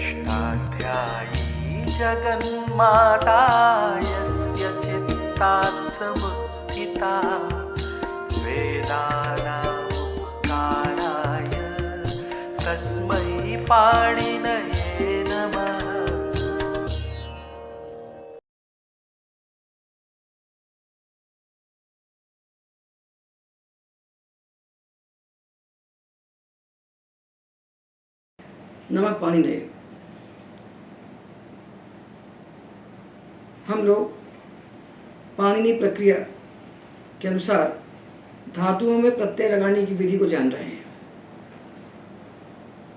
षष्ठाध्यायी जगन्माता यस्य चित्तात् समुत्थिता वेदानामुपकाराय तस्मै पाणिनये नमः। नमक पाणिनये। हम लोग पाणिनि प्रक्रिया के अनुसार धातुओं में प्रत्यय लगाने की विधि को जान रहे हैं।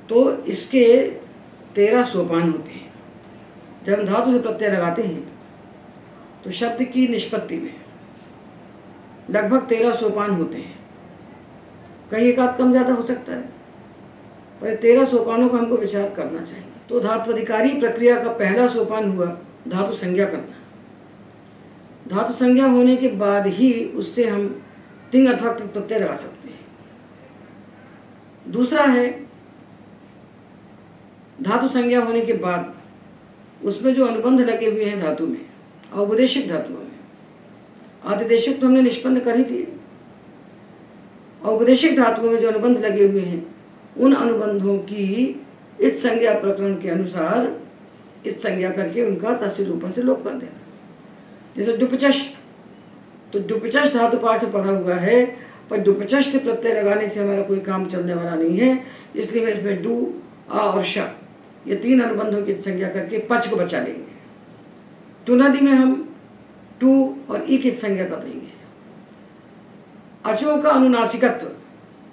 तो इसके 13 सोपान होते हैं। जब हम धातु से प्रत्यय लगाते हैं तो शब्द की निष्पत्ति में लगभग 13 सोपान होते हैं। कहीं एक आध कम ज़्यादा हो सकता है, पर 13 सोपानों का हमको विचार करना चाहिए। तो धात्वधिकारी प्रक्रिया का पहला सोपान हुआ धातु संज्ञा करना। धातु संज्ञा होने के बाद ही उससे हम तिंग अथवा प्रत्यय लगा सकते हैं। दूसरा है धातु संज्ञा होने के बाद उसमें जो अनुबंध लगे हुए हैं धातु में, औपदेशिक धातुओं में, आदिदेशिक तो हमने निष्पन्न कर ही दिए। औपदेशिक धातुओं में जो अनुबंध लगे हुए हैं उन अनुबंधों की इत संज्ञा प्रकरण के अनुसार इत संज्ञा करके उनका तस्य रूपा से लोप कर देना। जैसे डुपचश, तो डुपचश धातु पाठ पढ़ा हुआ है, पर डुपचश के प्रत्यय लगाने से हमारा कोई काम चलने वाला नहीं है, इसलिए मैं इसमें डू, आ और श ये 3 अनुबंधों की संज्ञा करके पच को बचा लेंगे। टुनादि में हम टू और ई की संज्ञा कर देंगे। अचों का अनुनासिकत्व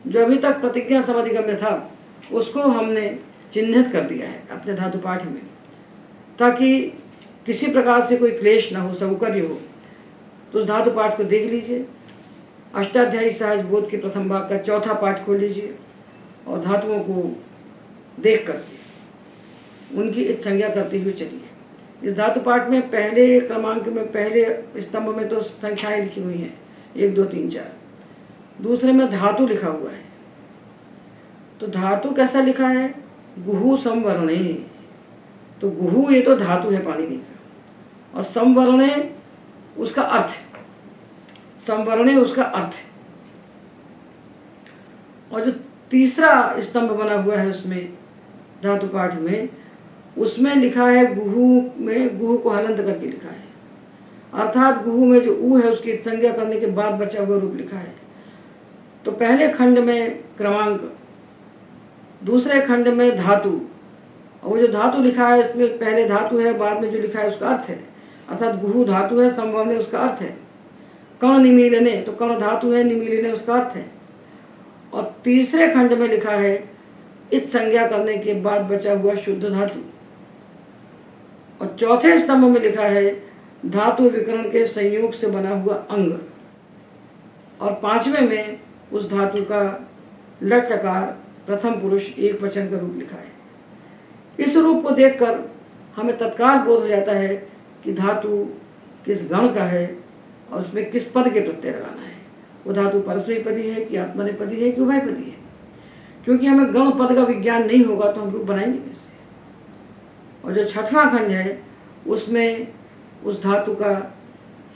जो अभी तक प्रतिज्ञा समाधिगम्य था उसको हमने चिन्हित कर दिया है अपने धातु पाठ में, ताकि किसी प्रकार से कोई क्लेश ना हो, सौकर्य हो। तो उस धातु पाठ को देख लीजिए। अष्टाध्यायी सहज बोध के प्रथम भाग का 4था पाठ खोल लीजिए और धातुओं को देख कर उनकी इत संज्ञा करते हुए चलिए। इस धातु पाठ में पहले क्रमांक में, पहले स्तंभ में तो संख्याएं लिखी हुई हैं 1 2 3 4। दूसरे में धातु लिखा हुआ है। तो धातु कैसा लिखा है? गुहु संवरणे। तो गुहु ये तो धातु है पाणिनि का, और संवरणे उसका अर्थ है। संवरणे उसका अर्थ है। और जो तीसरा स्तंभ बना हुआ है उसमें धातु पाठ में, उसमें लिखा है गुहु में, गुहु को हलंत करके लिखा है, अर्थात गुहु में जो ऊ है उसकी संज्ञा करने के बाद बचा हुआ रूप लिखा है। तो पहले खंड में क्रमांक, दूसरे खंड में धातु, और वो जो धातु लिखा है उसमें पहले धातु है, बाद में जो लिखा है उसका अर्थ है, अर्थात गुहु धातु है, संवरणे उसका अर्थ है। कण निमीलने, तो कण धातु है, निमीलने उसका अर्थ है। और तीसरे खंड में लिखा है इत संज्ञा करने के बाद बचा हुआ शुद्ध धातु। और चौथे स्तंभ में लिखा है धातु विकरण के संयोग से बना हुआ अंग। और पांचवें में उस धातु का लट लकार प्रथम पुरुष एक वचन का रूप लिखा है। इस रूप को देखकर हमें तत्काल बोध हो जाता है कि धातु किस गण का है और उसमें किस पद के प्रत्यय लगाना है। वो धातु परस्मैपदी है कि आत्मनेपदी है कि उभयपदी है। क्योंकि हमें गण पद का विज्ञान नहीं होगा तो हम रूप बनाएंगे कैसे। और जो 6वां खंड है उसमें उस धातु का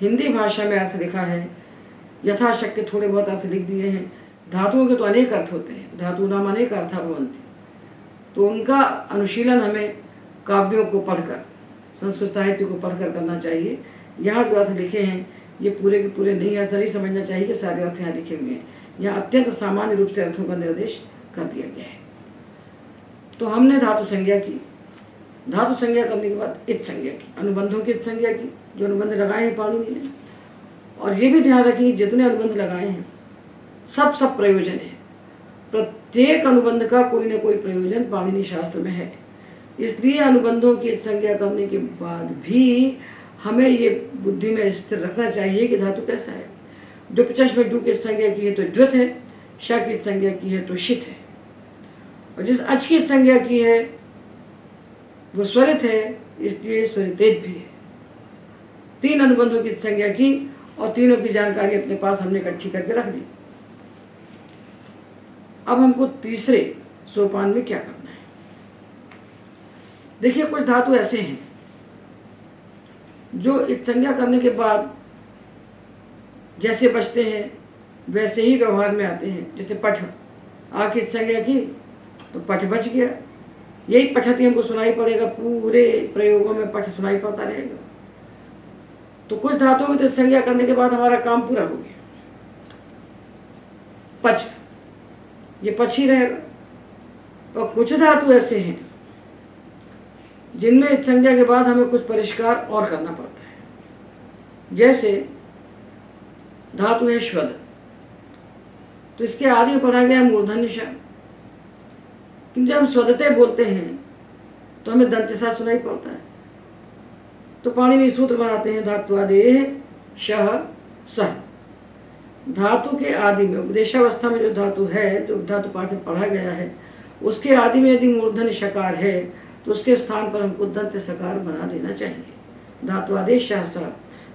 हिंदी भाषा में अर्थ लिखा है, यथाशक्य थोड़े बहुत अर्थ लिख दिए हैं। धातुओं के तो अनेक अर्थ होते हैं, धातु नाम अनेक अर्था भवन्ति। तो उनका अनुशीलन हमें काव्यों को पढ़कर, संस्कृत साहित्य को पढ़कर करना चाहिए। यहाँ जो अर्थ लिखे हैं ये पूरे के पूरे नहीं, ऐसा नहीं समझना चाहिए कि सारे अर्थ यहाँ लिखे हुए हैं। यहाँ अत्यंत सामान्य रूप से अर्थों का निर्देश कर दिया गया है। तो हमने धातु संज्ञा की, धातु संज्ञा करने के बाद इत संज्ञा की, अनुबंधों की इत संज्ञा की, जो अनुबंध लगाए हैं पाणिनि ने। और ये भी ध्यान रखिए जितने अनुबंध लगाए हैं सब प्रयोजन है। प्रत्येक अनुबंध का कोई न कोई प्रयोजन पाणिनि शास्त्र में है। इसलिए अनुबंधों की इत संज्ञा करने के बाद भी हमें ये बुद्धि में स्थिर रखना चाहिए कि धातु कैसा है। डुपचश में डू की संज्ञा की है तो द्वित है, श की संज्ञा की है तो शित है, और जिस अच की संज्ञा की है वो स्वरित है, इसलिए स्वरितेत भी है। 3 अनुबंधों की संज्ञा की और तीनों की जानकारी अपने पास हमने इकट्ठी करके रख दी। अब हमको तीसरे सोपान में क्या करना है? देखिए कुछ धातु ऐसे हैं जो इत संज्ञा करने के बाद जैसे बचते हैं वैसे ही व्यवहार में आते हैं। जैसे पठ, आखिर संज्ञा की तो पठ बच गया, यही पठती हमको सुनाई पड़ेगा, पूरे प्रयोगों में पठ सुनाई पड़ता रहेगा। तो कुछ धातुओं में तो संज्ञा करने के बाद हमारा काम पूरा हो गया, पच, ये पच ही रहेगा। और कुछ धातु ऐसे हैं जिनमें संज्ञा के बाद हमें कुछ परिष्कार और करना पड़ता है। जैसे धातु है श्वद, तो इसके आदि में पढ़ा गया मूर्धन्य श, किंतु जब हम स्वदते बोलते हैं तो हमें दंत्यसा सुनाई पड़ता है। तो पाणिनि सूत्र बनाते हैं धात्वादेः शः सः। धातु के आदि में, उपदेशावस्था में जो धातु है, जो धातु पाठ में पढ़ा गया है, उसके आदि में यदि मूर्धन्य शकार है तो उसके स्थान पर हमको दंत्य सकार बना देना चाहिए। धात्वादेश शः सः,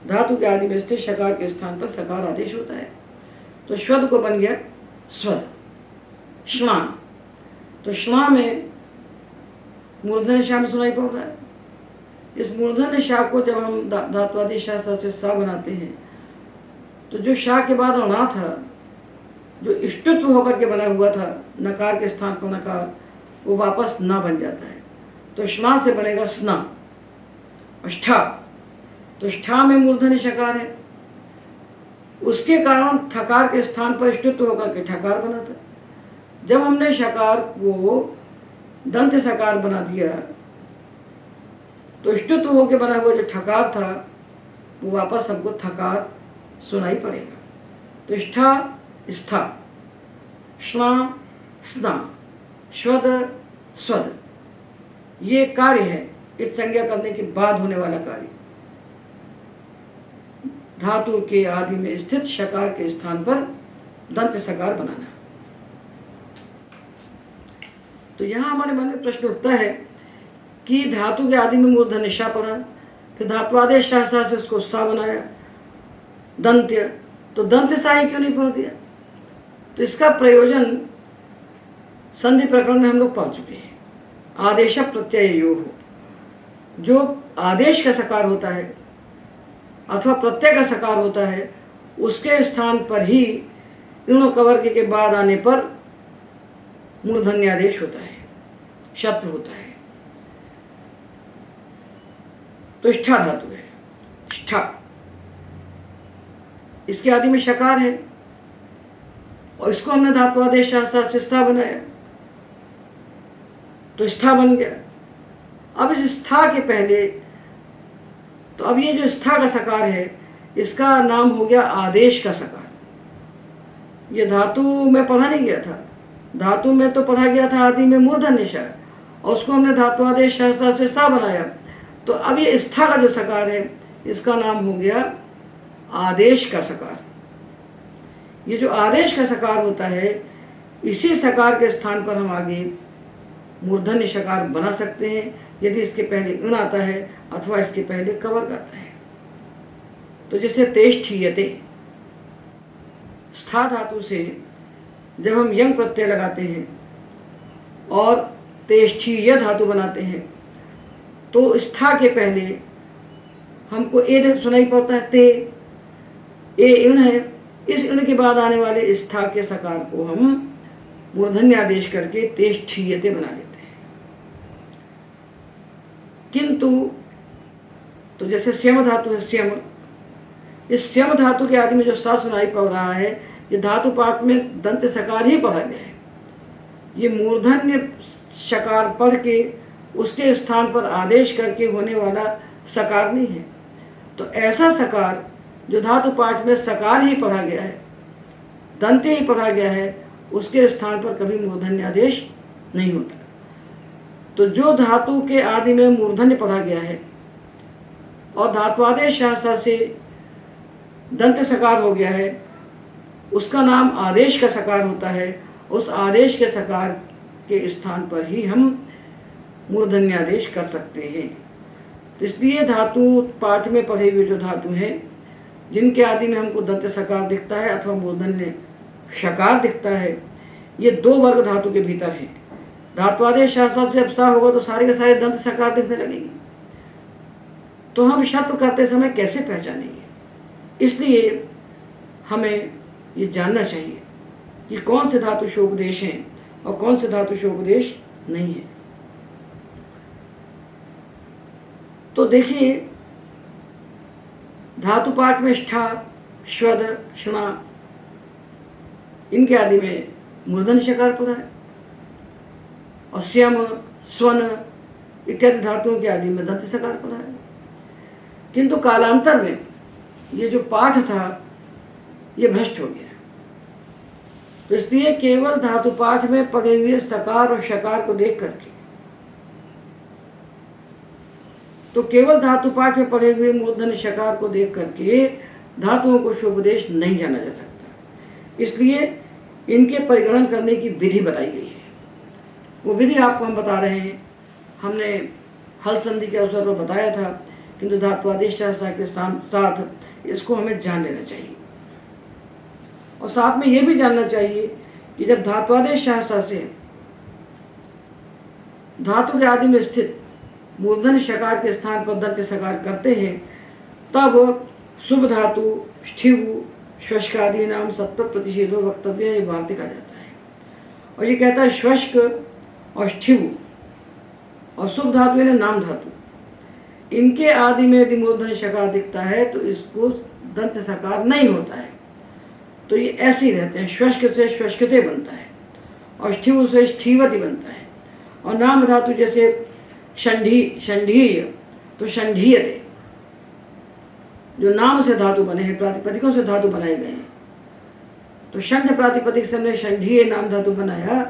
धातु के आदि में स्थित शकार के स्थान पर सकार आदेश होता है। तो श्वद को बन गया स्वद। श्ना, तो श्ना में मूर्धन्य शा में सुनाई पड़ रहा है। इस मूर्धन्य शा को जब हम धात्वादेश शः से सा बनाते हैं तो जो शाह के बाद अणा था, जो इष्टत्व होकर के बना हुआ था, नकार के स्थान पर नकार, वो वापस ना बन जाता है। तो श्ना से बनेगा स्ना। अष्ठा, तोष्ठा में मूर्धन्य शकार है, उसके कारण थकार के स्थान पर इष्टत्व होकर के ठकार बना था। जब हमने शकार को दंत सकार बना दिया तो इष्टत्व होकर बना हुआ जो ठकार था वो वापस हमको थकार सुनाई पड़ेगा। तोष्ठा स्था, श्ना स्ना, श्वद स्वद, ये कार्य है इस संज्ञा करने के बाद होने वाला कार्य। धातु के आदि में स्थित शकार के स्थान पर दंत सकार बनाना। तो यहां हमारे मन में प्रश्न उठता है कि धातु के आदि में मूर्धन्य शा पढ़ा, फिर धात्वादेश शः सा से उसको सा बनाया दंत्य, तो दंत्य सा ही क्यों नहीं पढ़ दिया? तो इसका प्रयोजन संधि प्रकरण में हम लोग पा चुके हैं। आदेश प्रत्यय यो हो, जो आदेश का सकार होता है अथवा प्रत्यय का सकार होता है, उसके स्थान पर ही इणो कवर्ग के बाद आने पर मूर्धन्य आदेश होता है, शत्रु होता है। तोष्ठा धातु है,ष्ठा, इसके आदि में शकार है और इसको हमने धात्वादेश शः से सा बनाया तो स्था बन गया। अब इस स्था के पहले, तो अब ये जो स्था का सकार है इसका नाम हो गया आदेश का सकार। ये धातु में पढ़ा नहीं गया था, धातु में तो पढ़ा गया था आदि में मूर्धन्य शा और उसको हमने धात्वादेश शः से सा बनाया। तो अब ये स्था का जो सकार है इसका नाम हो गया आदेश का सकार। ये जो आदेश का सकार होता है, इसी सकार के स्थान पर हम आगे मूर्धन्य शकार बना सकते हैं यदि इसके पहले ण आता है अथवा इसके पहले कवर्ग आता है। तो जैसे तेष्ठीयते, स्था धातु से जब हम यंग प्रत्यय लगाते हैं और तेष्ठीय धातु बनाते हैं तो स्था के पहले हमको ए सुनाई पड़ता है, ते, ए इण है, इस इण के बाद आने वाले स्था के सकार को हम मूर्धन्य आदेश करके तेष्ठीयते बना लेते हैं। किंतु तो जैसे स्यम धातु है, स्यम, इस स्यम धातु के आदि में जो सा सुनाई पड़ रहा है ये धातु पाठ में दंत सकार ही पढ़ा गया है। ये मूर्धन्य शकार पढ़ के उसके स्थान पर आदेश करके होने वाला सकार नहीं है। तो ऐसा सकार जो धातु पाठ में सकार ही पढ़ा गया है, दंत ही पढ़ा गया है, उसके स्थान पर कभी मूर्धन्य आदेश नहीं होता। तो जो धातु के आदि में मूर्धन्य पढ़ा गया है और धात्वादेश शः से दंत सकार हो गया है, उसका नाम आदेश का सकार होता है। उस आदेश के सकार के स्थान पर ही हम मूर्धन्य आदेश कर सकते हैं। तो इसलिए धातु पाठ में पढ़े हुए जो धातु हैं जिनके आदि में हमको दंत सकार दिखता है अथवा मूर्धन्य शकार दिखता है, ये दो वर्ग धातु के भीतर हैं। धात्वादेश शास्त्र से अब सा होगा तो सारे के सारे दंत सकार दिखने लगेंगे। तो हम शब्द करते समय कैसे पहचानेंगे? इसलिए हमें ये जानना चाहिए कि कौन से धातु शोपदेश हैं और कौन से धातु शोपदेश नहीं है। तो देखिए, धातु पाठ मेंष्ठा, श्वद, श्ना इनके आदि में मूर्धन्य शकार पदा है और स्यम, स्वन इत्यादि धातुओं के आदि में दंत सकार पदा है। किंतु कालांतर में ये जो पाठ था ये भ्रष्ट हो गया। तो इसलिए केवल धातु पाठ में पदे हुए सकार और शकार को देख करके, तो केवल धातु पाठ में पढ़े हुए मूर्धन्य शकार को देख करके धातुओं को शोपदेश नहीं जाना जा सकता। इसलिए इनके परिगणन करने की विधि बताई गई है। वो विधि आपको हम बता रहे हैं। हमने हल संधि के अवसर पर बताया था, किंतु धात्वादेश शास्त्र के साथ इसको हमें जान लेना चाहिए। और साथ में ये भी जानना चाहिए कि जब धात्वादेश शास्त्र से धातु के आदि में स्थित मूर्धन्य शकार के स्थान पर दंत सकार करते हैं, तब शुभ धातु स्ठिवु श्वस्कादि नाम सत्व प्रतिषेधो वक्तव्य है, वार्तिक आ जाता है। और ये कहता है श्वस्क और स्ठिवु और शुभ धातु यानी नाम धातु, इनके आदि में यदि मूर्धन्य शकार दिखता है तो इसको दंत सकार नहीं होता है। तो ये ऐसे ही रहते हैं। श्वस्क से श्वस्कते बनता है और स्ठिवु से स्ठीवति बनता है। और नाम धातु जैसे षंढीय तो षंढीयते, जो नाम से धातु बने हैं, प्रातिपदिकों से धातु बनाए गए हैं। तो षंढ प्रातिपदिक से हमने षंढीय नाम धातु बनाया।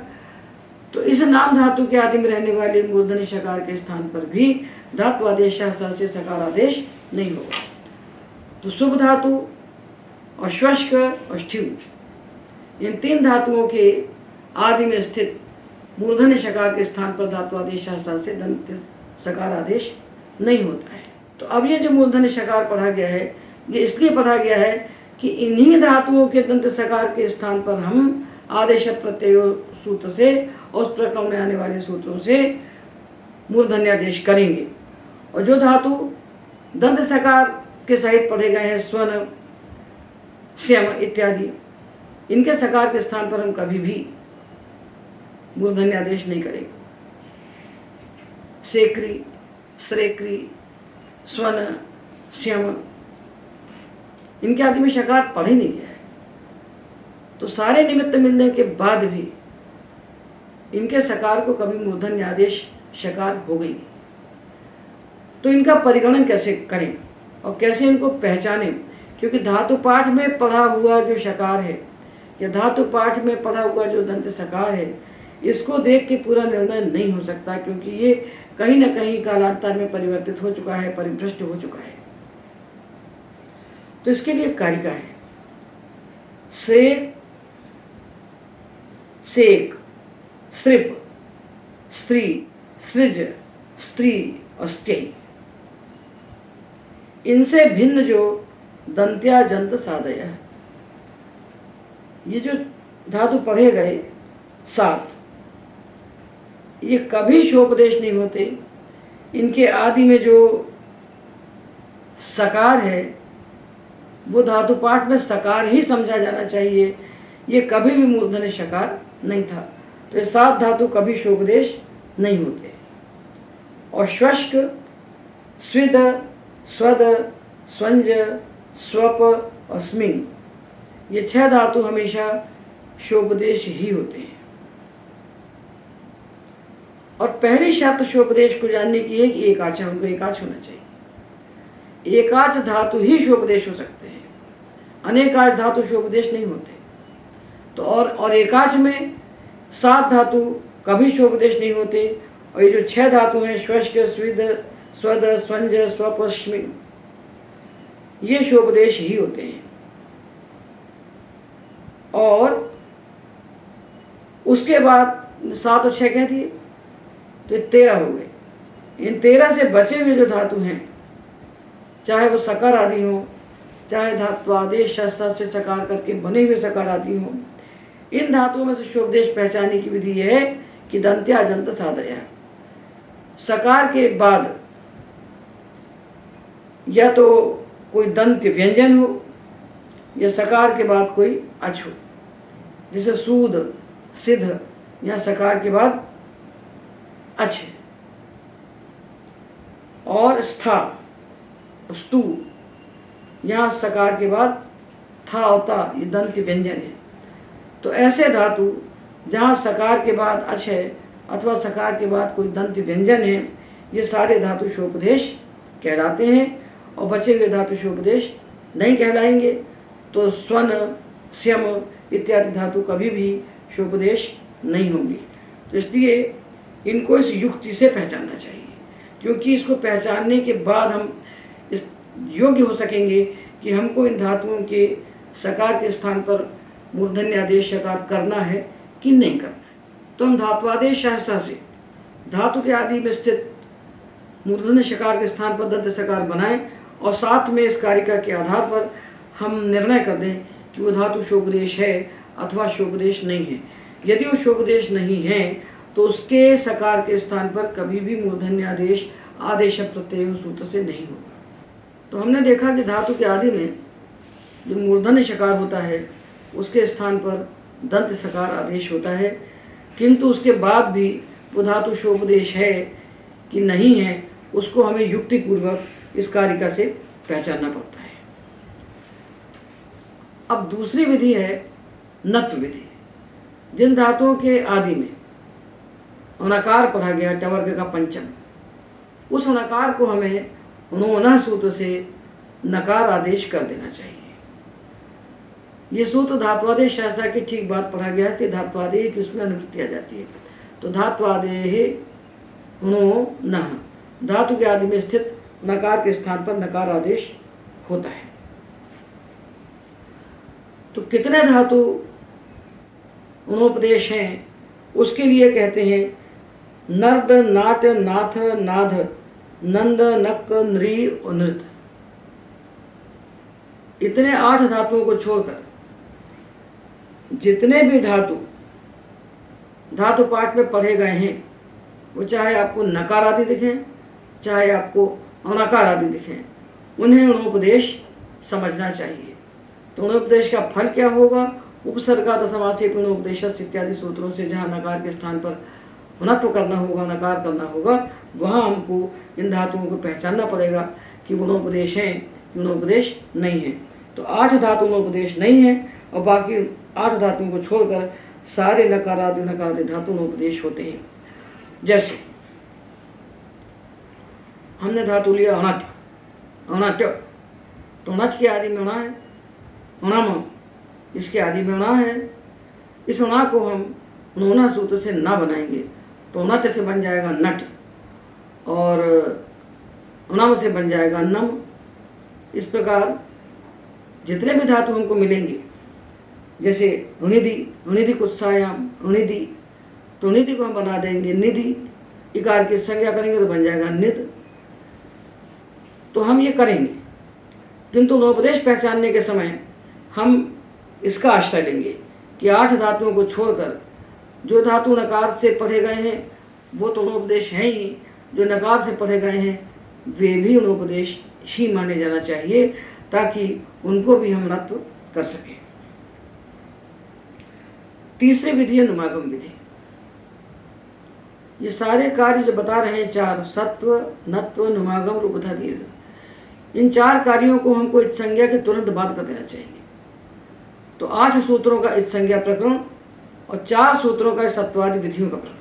तो इस नाम धातु के आदि में रहने वाले मूर्धन्य शकार के स्थान पर भी धात्वादेश शास्त्र से सकार आदेश नहीं होगा। तो शुभ धातु और श्वस्क और स्ठिवु इन तीन धातुओं के आदि में स्थित मूर्धन्य शकार के स्थान पर धात्वादेश शास्त्र से दंत सकार आदेश नहीं होता है। तो अब ये जो मूर्धन्य शकार पढ़ा गया है, ये इसलिए पढ़ा गया है कि इन्हीं धातुओं के दंत सकार के स्थान पर हम आदेश प्रत्ययो सूत्र से और उस प्रक्रम में आने वाले सूत्रों से मूर्धन्यादेश करेंगे। और जो धातु दंत सकार के सहित पढ़े गए हैं, स्वन, स्यम इत्यादि, इनके सकार के स्थान पर हम कभी भी मूर्धन्यादेश नहीं करेंगे। सेक्री, स्त्रेक्री, स्वन, स्यम इनके आदि में शकार पढ़ ही नहीं गया है। तो सारे निमित्त मिलने के बाद भी इनके सकार को कभी मूर्धन्यादेश शकार हो गई नहीं। तो इनका परिगणन कैसे करें और कैसे इनको पहचानें? क्योंकि धातु पाठ में पढ़ा हुआ जो शकार है या धातु पाठ में पढ़ा हुआ जो दंत सकार है, इसको देख के पूरा निर्णय नहीं हो सकता, क्योंकि ये कहीं ना कहीं कालांतर में परिवर्तित हो चुका है, परिभ्रष्ट हो चुका है। तो इसके लिए कारिका है। सेक, स्त्रिप, स्त्री, सृज, स्त्री और स्त्यै, इनसे भिन्न जो दंत्या जंत सादय, ये जो धातु पढ़े गए 7, ये कभी शोपदेश नहीं होते। इनके आदि में जो सकार है वो धातु पाठ में सकार ही समझा जाना चाहिए, ये कभी भी मूर्धन्य शकार नहीं था। तो ये 7 धातु कभी शोपदेश नहीं होते। और श्वस्क, स्विद, स्वद, स्वंज, स्वप और स्मिंग, ये 6 धातु हमेशा शोपदेश ही होते हैं। और पहली शर्त शोपदेश को जानने की है कि एकाच है, उनको एकाच होना चाहिए। एकाच धातु ही शोपदेश हो सकते हैं, अनेकाच धातु शोपदेश नहीं होते। तो और एकाच में 7 धातु कभी शोपदेश नहीं होते। और ये जो 6 धातु हैं, श्वस्क, स्विद, स्वद, स्वंज, स्वप, स्मिंग, ये शोपदेश ही होते हैं। और उसके बाद 7 और 6 कह दिए तो 13 हो गए। इन 13 से बचे हुए जो धातु हैं, चाहे वो सकार आदि हो, चाहे धात्वादेश शास्त्र से सकार करके बने हुए सकार आदि हो, इन धातुओं में से शोपदेश पहचानने की विधि यह है कि दंत्याजंत साधय, सकार के बाद या तो कोई दंत व्यंजन हो या सकार के बाद कोई अच हो, जैसे सूद, सिद्ध, या सकार के बाद अच है। और स्था, स्तु, यहाँ सकार के बाद था होता, ये दंत व्यंजन है। तो ऐसे धातु जहाँ सकार के बाद अच है अथवा सकार के बाद कोई दंत व्यंजन है, ये सारे धातु शोपदेश कहलाते हैं। और बचे हुए धातु शोपदेश नहीं कहलाएंगे। तो स्वन, स्यम इत्यादि धातु कभी भी शोपदेश नहीं होंगी। तो इसलिए इनको इस युक्ति से पहचानना चाहिए, क्योंकि इसको पहचानने के बाद हम इस योग्य हो सकेंगे कि हमको इन धातुओं के सकार के स्थान पर मूर्धन्य आदेश सकार करना है कि नहीं करना है। तो हम धात्वादेश सहसा से धातु के आदि में स्थित मूर्धन्य सकार के स्थान पर दंत सकार बनाएं और साथ में इस कारिका के आधार पर हम निर्णय कर दें कि वो धातु शोपदेश है अथवा शोपदेश नहीं है। यदि वो शोपदेश नहीं है तो उसके सकार के स्थान पर कभी भी मूर्धन्य आदेश आदेश प्रत्यय सूत्र से नहीं होगा। तो हमने देखा कि धातु के आदि में जो मूर्धन्य सकार होता है उसके स्थान पर दंत सकार आदेश होता है, किंतु उसके बाद भी वो धातु शोपदेश है कि नहीं है उसको हमें युक्तिपूर्वक इस कारिका से पहचानना पड़ता है। अब दूसरी विधि है नत्व विधि। जिन धातुओं के आदि में अनकार पढ़ा गया टवर्ग का पंचम, उस अनकार को हमें उन्होंने सूत्र से नकार आदेश कर देना चाहिए। ये सूत्र धात्वादेश शास्त्र की ठीक बात पढ़ा गया है कि धात्वादेह की उसमें अनुवृत्ति आ जाती है। तो धात्वादेह उन्होंने धातु के आदि में स्थित नकार के स्थान पर नकार आदेश होता है। तो कितने धातु उनोपदेश हैं उसके लिए कहते हैं नर्द, नाट, नाथ, नाध, नंद, नक, नृ और नृत। इतने 8 धातुओं को छोड़कर जितने भी धातु धातु पाठ में पढ़े गए हैं, वो चाहे आपको नकार आदि दिखें चाहे आपको अनकार आदि दिखें, उन्हें उनोपदेश समझना चाहिए। तो उनोपदेश का फल क्या होगा? उपसर्गात समासेन उनोपदेश इत्यादि सूत्रों से जहाँ नकार के स्थान पर उनत्व करना होगा, नकार करना होगा, वहाँ हमको इन धातुओं को पहचानना पड़ेगा कि उनोपदेश हैं कि उनोपदेश नहीं है। तो 8 धातु उनोपदेश नहीं है और बाकी 8 धातुओं को छोड़कर सारे नकारादि धातु उनोपदेश होते हैं। जैसे हमने धातु लिया अणट, अणट, तो अणट के आदि में अणा है, अणम इसके आदि में अणा है। इस अणा को हम नोना सूत्र से ना बनाएंगे तो नट से बन जाएगा नट और अणम से बन जाएगा नम। इस प्रकार जितने भी धातु हमको मिलेंगे, जैसे अणिधि, अणिधि कुत्सायाम अणिधि, तो अणिधि को हम बना देंगे निधि, इकार की संज्ञा करेंगे तो बन जाएगा निध। तो हम ये करेंगे, किंतु नोपदेश पहचानने के समय हम इसका आश्रय लेंगे कि 8 धातुओं को छोड़कर जो धातु नकार से पढ़े गए हैं वो तो उनोपदेश हैं ही, जो नकार से पढ़े गए हैं वे भी उनोपदेश ही माने जाना चाहिए ताकि उनको भी हम नत्व कर सकें। तीसरी विधि है नुमागम विधि। ये सारे कार्य जो बता रहे हैं 4 सत्व, नत्व, नुमागम, रूपधा, दीर्घ, इन 4 कार्यों को हमको इस संज्ञा के तुरंत बाद कर देना चाहिए। तो 8 सूत्रों का इस संज्ञा प्रकरण और 4 सूत्रों का सत्वादि विधियों का प्रकरण,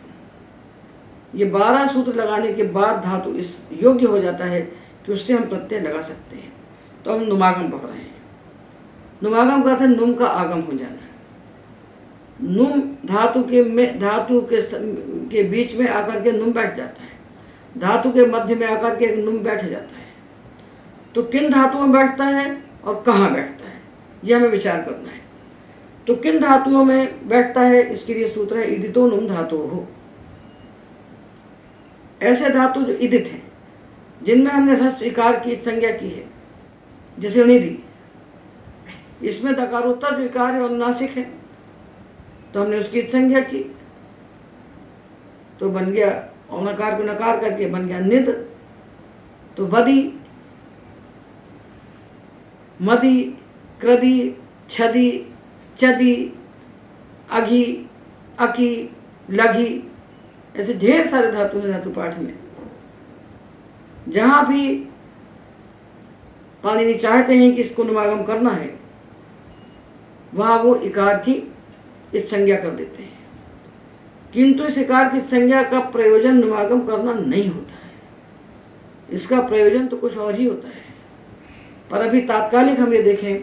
ये 12 सूत्र लगाने के बाद धातु इस योग्य हो जाता है कि उससे हम प्रत्यय लगा सकते हैं। तो हम नुमागम पढ़ रहे हैं। नुमागम का अर्थ है नुम का आगम हो जाना। नुम धातु के बीच में आकर के नुम बैठ जाता है, धातु के मध्य में आकर के नुम बैठ जाता है। तो किन धातुओं में बैठता है और कहाँ बैठता है यह हमें विचार करना है। तो किन धातुओं में बैठता है इसके लिए सूत्र है इदितो नुम धातु हो। ऐसे धातु जो इदित हैं जिनमें हमने ह्रस्व इकार की संज्ञा की है, जैसे अणिधि, इसमें दकारोत्तर जो इकार है अनुनासिक है तो हमने उसकी संज्ञा की। तो बन गया, और नकार को नकार करके बन गया निद। तो वदी, मदी, कृदि, छदी, चदी, अघी, अकी, लघी, ऐसे ढेर सारे धातु हैं धातु पाठ में। जहां भी पाणिनि चाहते हैं कि इसको नुमागम करना है, वहां वो इकार की इस संज्ञा कर देते हैं, किंतु इस इकार की संज्ञा का प्रयोजन नुमागम करना नहीं होता है। इसका प्रयोजन तो कुछ और ही होता है। पर अभी तात्कालिक हम ये देखें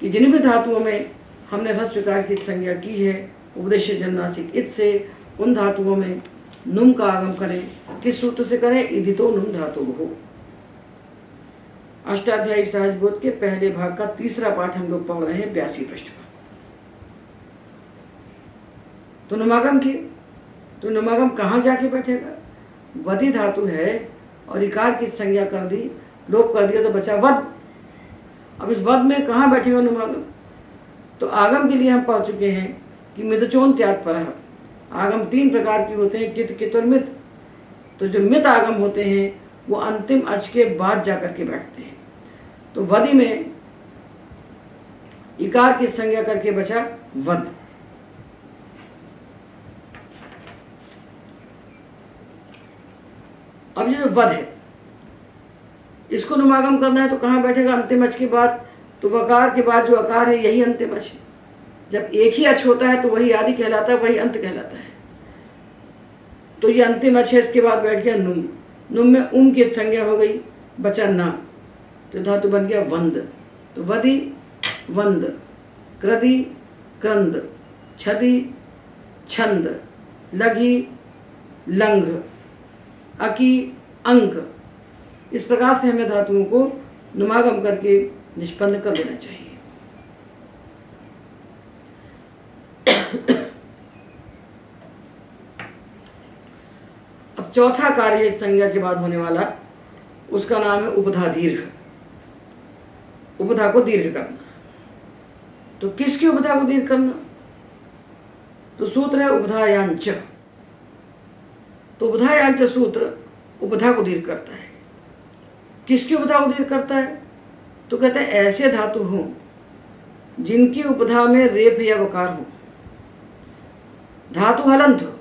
कि जिन भी धातुओं में हमने ह्रस्व इकार की संज्ञा की है उपदेश्य जन्नासिक इत से, उन धातुओं में नुम का आगम करें। किस सूत्र से करें? इदितो नुम धातु हो। अष्टाध्यायी सहजबोध के पहले भाग का तीसरा पाठ हम लोग पढ़ रहे हैं 82 पृष्ठ पर। तो नुमागम की, तो नुमागम कहाँ जाके बैठेगा? वधि धातु है और इकार की संज्ञा कर दी, लोप कर दिया, तो बचा वध। अब इस वध में कहाँ बैठेगा नुमागम? तो आगम के लिए हम पढ़ चुके हैं कि मितचोन त्याग पर आगम 3 प्रकार के होते हैं, कित, कित और मित। तो जो मित आगम होते हैं वो अंतिम अच के बाद जाकर के बैठते हैं। तो वधि में इकार की संज्ञा करके बचा वध। अब ये जो वध है, इसको नुमागम करना है तो कहाँ बैठेगा? अंतिम अच के बाद। तो वकार के बाद जो अकार है यही अंतिम अच है। जब एक ही अच होता है तो वही आदि कहलाता है, वही अंत कहलाता है। तो ये अंतिम अच है, इसके बाद बैठ गया नुम। नुम में की संज्ञा हो गई, बचा ना, तो धातु बन गया वंद। तो वधि, वंद, कृदि, क्रंद, छदि, छंद, लघी, लंघ, अकी, अंक। इस प्रकार से हमें धातुओं को नुमागम करके निष्पन्न कर देना चाहिए। अब चौथा कार्य संज्ञा के बाद होने वाला, उसका नाम है उपधा दीर्घ। उपधा को दीर्घ करना। तो किसकी उपधा को दीर्घ करना? तो सूत्र है उपधायांच। तो उपधायांच सूत्र उपधा को दीर्घ करता है। किसकी उपधा को दीर्घ करता है? तो कहते हैं ऐसे धातु हों जिनकी उपधा में रेफ या वकार हो। धातु हलंत हो,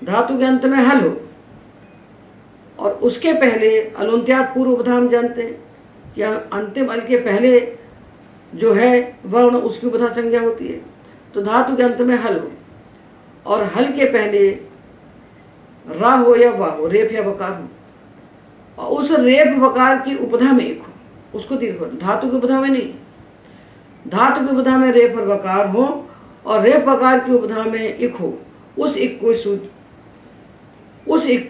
धातु के अंत में हल हो, और उसके पहले अलुंत्यात पूर्व उपधा हम जानते हैं कि अंतिम अल के पहले जो है वर्ण उसकी उपधा संज्ञा होती है। तो धातु के अंत में हल हो और हल के पहले रा हो या वा हो, रेफ या वकार हो, और उस रेफ वकार की उपधा में एक हो, उसको दीर्घ हो। धातु की उपधा में नहीं, धातु की उपधा में रेफ और वकार हो और रेफ वकार की उपधा में इक हो, उस इक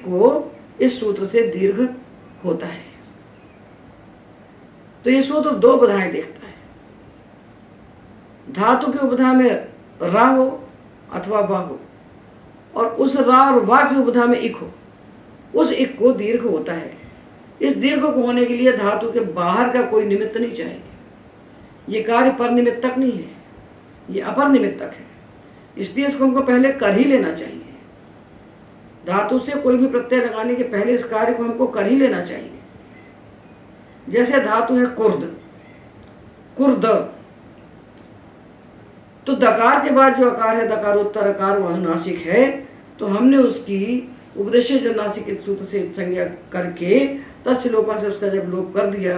को इस सूत्र से दीर्घ होता है। तो ये सूत्र 2 उपधाएं देखता है। धातु की उपधा में रा हो अथवा वा हो, और उस रा और वा की उपधा में इक हो, उस इक को दीर्घ होता है। इस दीर्घ को होने के लिए धातु के बाहर का कोई निमित्त नहीं चाहिए। ये कार्य पर निमित्तक नहीं है, ये अपर निमित्तक है। इसलिए इसको हमको पहले कर ही लेना चाहिए। धातु से कोई भी प्रत्यय लगाने के पहले इस कार्य को हमको कर ही लेना चाहिए। जैसे धातु है कुर्द, कुर्द, तो दकार के बाद जो अकार है दकारोत्तर अकार, वह अनुनासिक है। तो हमने उसकी उपदेश जो नासिक सूत्र से संज्ञा करके तस्य लोपा से उसका जब लोप कर दिया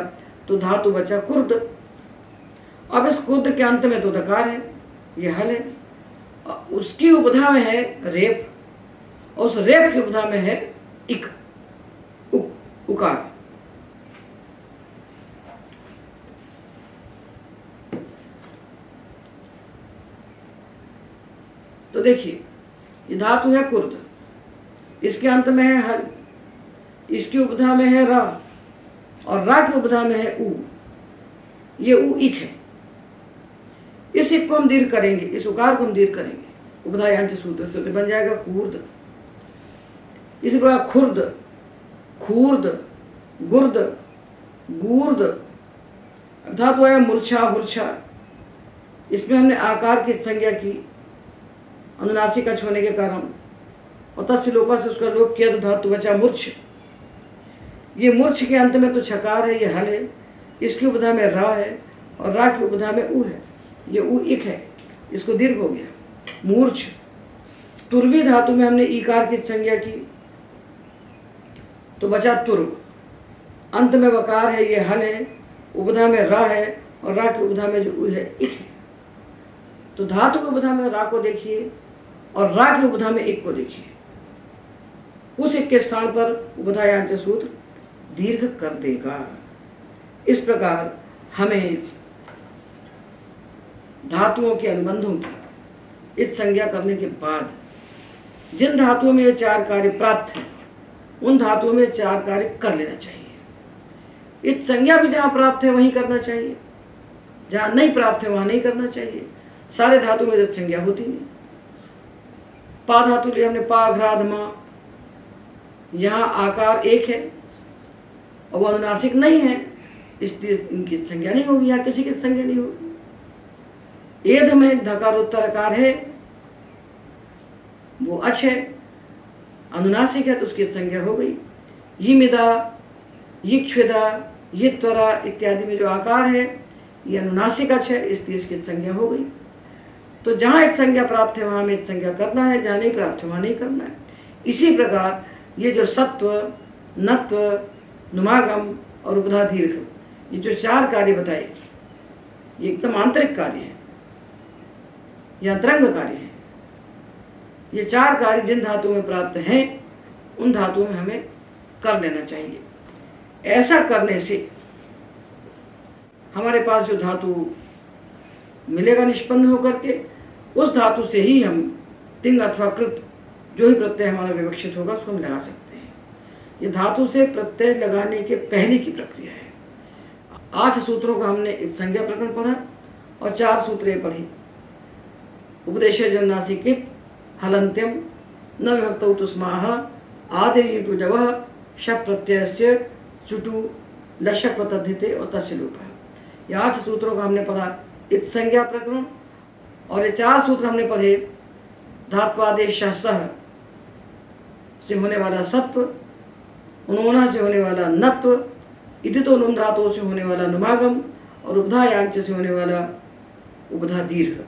तो धातु बचा कुर्द। अब इस कुर्द के अंत में तो दकार है, ये हल है, उसकी उपधा में है रेप, और उस रेप की उपधा में है इक, उकार। तो देखिए ये धातु है कुर्द, इसके अंत में है हल, इसकी उपधा में है रा, और रा की उपधा में है उ। ये उ इक है। इस इक को हम दीर्घ करेंगे, इस उकार को हम दीर्घ करेंगे उपधायांच सूत्र से, तो बन जाएगा कूर्द। इसी प्रकार खुर्द, खूर्द, गुर्द, गूर्द। धातु है मूर्छा, हुर्छा। इसमें हमने आकार की संज्ञा की अनुनासिक अच होने के कारण, और तस्य लोपा से उसका लोप किया तो धातु बचा मूर्छ। ये मूर्छ के अंत में तो छकार है, ये हल है, इसकी उपधा में रा है और रा की उपधा में उ है, ये उ इक है, इसको दीर्घ हो गया मूर्छ। तुर्वी धातु में हमने ईकार की संज्ञा की तो बचा तुर्व, अंत में वकार है, ये हल है, उपधा में रा है और रा की उपधा में जो उ है इक है। तो धातु की उपधा में रा को देखिए और रा की उपधा में इक को देखिए, उस इक के स्थान पर उपधा यांच सूत्र दीर्घ कर देगा। इस प्रकार हमें धातुओं के अनुबंधों की इत संज्ञा करने के बाद जिन धातुओं में ये चार कार्य प्राप्त हैं उन धातुओं में चार कार्य कर लेना चाहिए। इत संज्ञा भी जहाँ प्राप्त है वहीं करना चाहिए, जहाँ नहीं प्राप्त है वहाँ नहीं करना चाहिए। सारे धातु में इत संज्ञा होती नहीं। पा धातु लिए हमने पा घ्राध मा, यहाँ आकार एक है और वह अनुनासिक नहीं है, इसलिए इनकी संज्ञा नहीं होगी, यहाँ किसी की संज्ञा नहीं होगी। एध में धकारोत्तर आकार है, वो अच है, अनुनासिक है तो उसकी संज्ञा हो गई। ये मिदा, ये क्षुदा, ये त्वरा इत्यादि में जो आकार है ये अनुनासिक अच है, इसलिए इसकी संज्ञा हो गई। तो जहाँ एक संज्ञा प्राप्त है वहाँ में एक संज्ञा करना है, जहाँ नहीं प्राप्त है वहाँ नहीं करना है। इसी प्रकार ये जो सत्व, नत्व, नुमागम और उपधा दीर्घ, ये जो चार कार्य बताए ये एकदम आंतरिक कार्य है, ये अंतरंग कार्य है। ये चार कार्य जिन धातुओं में प्राप्त हैं उन धातुओं में हमें कर लेना चाहिए। ऐसा करने से हमारे पास जो धातु मिलेगा निष्पन्न होकर के, उस धातु से ही हम तिंग अथवा कृत जो ही प्रत्यय हमारा विवक्षित होगा उसको हम लगा सकते हैं। ये धातु से प्रत्यय लगाने के पहले की प्रक्रिया है। 8 सूत्रों को हमने इस संज्ञा प्रकरण पढ़ा और 4 सूत्र पढ़े। उपदेश जन्नासिकित हलंत्यम न विभक्त तुस्माह आदि जव शप प्रत्यय चुटु लशक तद्धिते और तस्य लोप। ये 8 सूत्रों का हमने पढ़ा इत संज्ञा प्रकरण, और ये 4 सूत्र हमने पढ़े धात्वादेश सह से होने वाला सत्व, उन्होंने से होने वाला नत्व, इति तो नुम धातुओं से होने वाला नुमागम और उपधा यांच से होने वाला उपधा दीर्घ।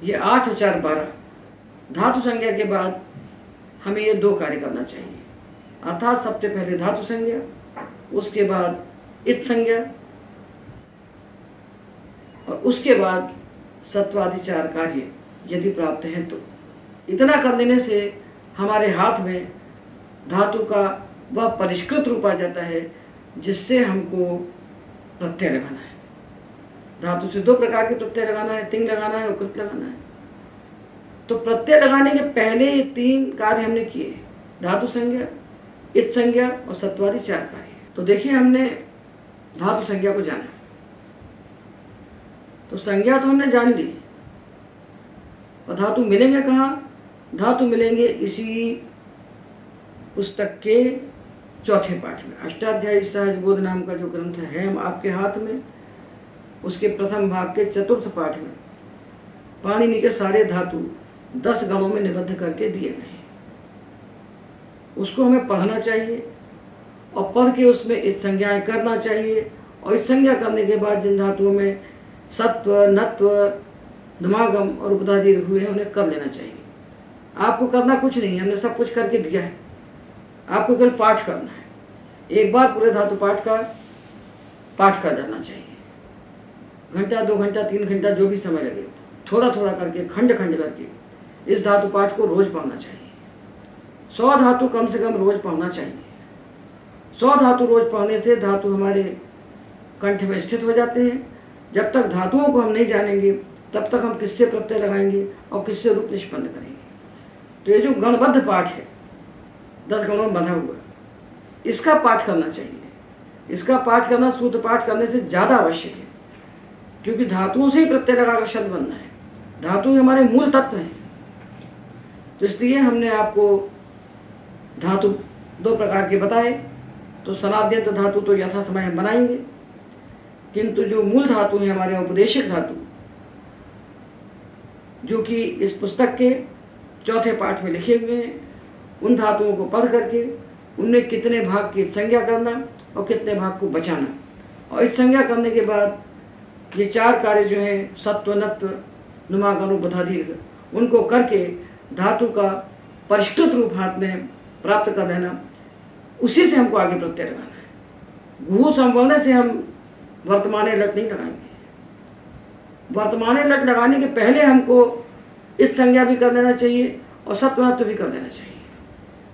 ये 8 और 4 12 धातु संज्ञा के बाद हमें ये 2 कार्य करना चाहिए, अर्थात सबसे पहले धातु संज्ञा, उसके बाद इत संज्ञा और उसके बाद सत्वादि 4 कार्य यदि प्राप्त हैं तो। इतना कर लेने से हमारे हाथ में धातु का वह परिष्कृत रूप आ जाता है जिससे हमको प्रत्यय लगाना है। धातु से 2 प्रकार के प्रत्यय लगाना है, तिंग लगाना है और कृत लगाना है। तो प्रत्यय लगाने के पहले ये 3 कार्य हमने किए, धातु संज्ञा, इत संज्ञा और सत्वादि 4 कार्य। तो देखिए हमने धातु संज्ञा को जाना, तो संज्ञा तो हमने जान ली, और धातु मिलेंगे कहाँ? धातु मिलेंगे इसी पुस्तक के 4थे पाठ में। अष्टाध्यायी सहज बोध नाम का जो ग्रंथ है हम आपके हाथ में, उसके प्रथम भाग के 4th पाठ में पाणिनि के सारे धातु 10 गणों में निबद्ध करके दिए गए हैं। उसको हमें पढ़ना चाहिए और पढ़ के उसमें इत संज्ञाएं करना चाहिए, और इत संज्ञा करने के बाद जिन धातुओं में सत्व, नत्व, नुमागम और उपधा दीर्घ हुए हैं उन्हें कर लेना चाहिए। आपको करना कुछ नहीं है, हमने सब कुछ करके दिया है, आपको केवल पाठ करना है। एक बार पूरे धातु पाठ का पाठ कर जाना चाहिए। घंटा, 2 घंटा, 3 घंटा जो भी समय लगे, थोड़ा थोड़ा करके, खंड खंड करके इस धातु पाठ को रोज पढ़ना चाहिए। 100 धातु कम से कम रोज पढ़ना चाहिए। 100 धातु रोज पढ़ने से धातु हमारे कंठ में स्थित हो जाते हैं। जब तक धातुओं को हम नहीं जानेंगे तब तक हम किससे प्रत्यय लगाएंगे और किससे रूप निष्पन्न करेंगे। तो ये जो गणबद्ध पाठ है, 10 गणों में बंधा हुआ, इसका पाठ करना चाहिए। इसका पाठ करना सूत्र पाठ करने से ज़्यादा आवश्यक है, क्योंकि धातुओं से ही प्रत्यय लगाकर शब्द बनना है। धातु हमारे मूल तत्व हैं। तो इसलिए हमने आपको धातु 2 प्रकार के बताए। तो सनाद्यंत धातु तो यथा समय हम बनाएंगे, किंतु जो मूल धातु है हमारे उपदेशिक धातु, जो कि इस पुस्तक के चौथे पाठ में लिखे हुए हैं। उन धातुओं को पढ़ करके उनमें कितने भाग की संज्ञा करना और कितने भाग को बचाना, और इस संज्ञा करने के बाद ये 4 कार्य जो हैं सत्व नत्व नुमागम उपधा दीर्घ, उनको करके धातु का परिष्कृत रूप हाथ में प्राप्त कर लेना। उसी से हमको आगे प्रत्यय लगाना है। गुहू संवर्ण से हम वर्तमाने लट नहीं लगाएंगे। वर्तमाने लट लगाने के पहले हमको इस संज्ञा भी कर लेना चाहिए और सत्वनत्व भी कर लेना चाहिए।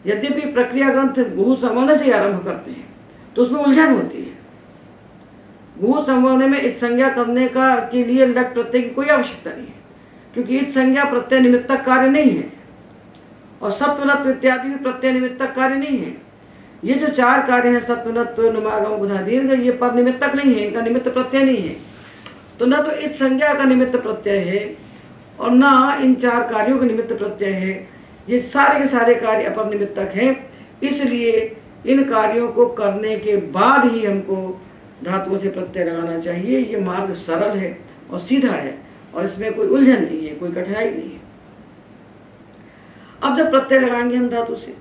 यद्यपि प्रक्रिया ग्रंथ गुहू संवर्ण से ही आरंभ करते हैं तो उसमें उलझन होती है। गुहू संवर्ण में इत संज्ञा करने का के लिए लट प्रत्यय की कोई आवश्यकता नहीं है, क्योंकि इत संज्ञा प्रत्यय निमित्तक कार्य नहीं है और सत्वनत्व इत्यादि भी प्रत्यय निमित्तक कार्य नहीं है। ये जो 4 कार्य हैं सत्वनत्व नुमागम उपधा दीर्घ, ये पर निमित्तक नहीं है, इनका निमित्त प्रत्यय नहीं है। तो न तो इत संज्ञा का निमित्त प्रत्यय है और न इन 4 कार्यों का निमित्त प्रत्यय है। ये सारे के सारे कार्य अपर निमित्तक हैं, इसलिए इन कार्यों को करने के बाद ही हमको धातुओं से प्रत्यय लगाना चाहिए। ये मार्ग सरल है और सीधा है और इसमें कोई उलझन नहीं है, कोई कठिनाई नहीं है। अब जब प्रत्यय लगाएंगे हम धातु से,